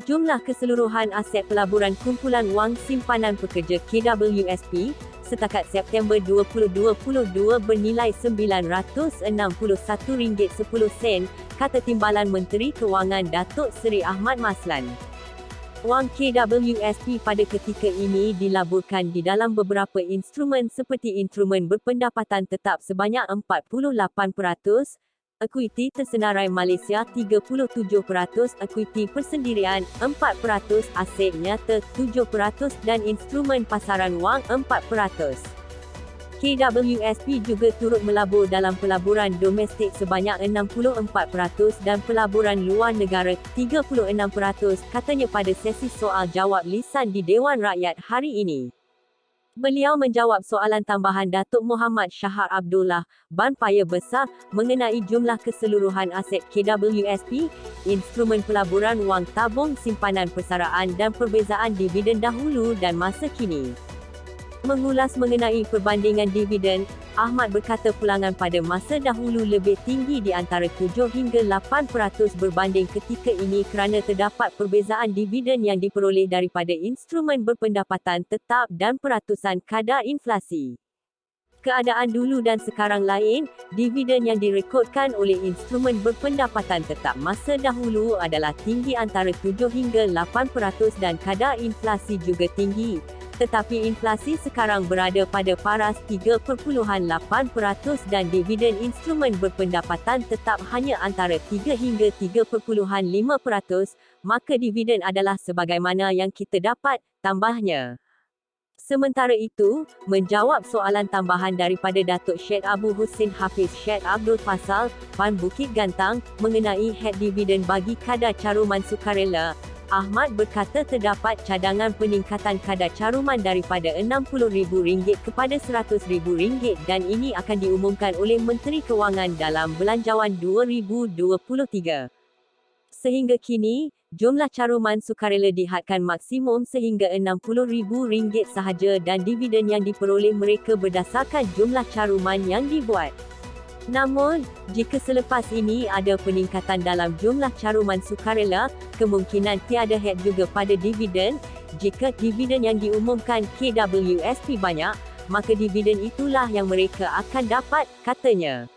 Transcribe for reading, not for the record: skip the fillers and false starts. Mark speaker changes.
Speaker 1: Jumlah keseluruhan aset pelaburan kumpulan wang simpanan pekerja KWSP setakat September 2022 bernilai RM961.10, kata Timbalan Menteri Kewangan Datuk Seri Ahmad Maslan. Wang KWSP pada ketika ini dilaburkan di dalam beberapa instrumen seperti instrumen berpendapatan tetap sebanyak 48%, ekuiti tersenarai Malaysia 37%, ekuiti persendirian 4%, aset nyata 7% dan instrumen pasaran wang 4%. KWSP juga turut melabur dalam pelaburan domestik sebanyak 64% dan pelaburan luar negara 36%, katanya pada sesi soal jawab lisan di Dewan Rakyat hari ini. Beliau menjawab soalan tambahan Datuk Muhammad Shahar Abdullah, Ban Paya Besar, mengenai jumlah keseluruhan aset KWSP, instrumen pelaburan wang tabung simpanan persaraan dan perbezaan dividen dahulu dan masa kini. Mengulas mengenai perbandingan dividen, Ahmad berkata pulangan pada masa dahulu lebih tinggi di antara 7 hingga 8% berbanding ketika ini kerana terdapat perbezaan dividen yang diperoleh daripada instrumen berpendapatan tetap dan peratusan kadar inflasi. Keadaan dulu dan sekarang lain, dividen yang direkodkan oleh instrumen berpendapatan tetap masa dahulu adalah tinggi antara 7 hingga 8% dan kadar inflasi juga tinggi. Tetapi inflasi sekarang berada pada paras 3.8% dan dividen instrumen berpendapatan tetap hanya antara 3 hingga 3.5%, maka dividen adalah sebagaimana yang kita dapat, tambahnya. Sementara itu, menjawab soalan tambahan daripada Datuk Syed Abu Hussein Hafiz Syed Abdul Fasal, PAN Bukit Gantang, mengenai had dividen bagi kadar caruman sukarela, Ahmad berkata terdapat cadangan peningkatan kadar caruman daripada RM60,000 kepada RM100,000 dan ini akan diumumkan oleh Menteri Kewangan dalam Belanjawan 2023. Sehingga kini, jumlah caruman sukarela dihadkan maksimum sehingga RM60,000 sahaja dan dividen yang diperoleh mereka berdasarkan jumlah caruman yang dibuat. Namun, jika selepas ini ada peningkatan dalam jumlah caruman sukarela, kemungkinan tiada had juga pada dividen. Jika dividen yang diumumkan KWSP banyak, maka dividen itulah yang mereka akan dapat, katanya.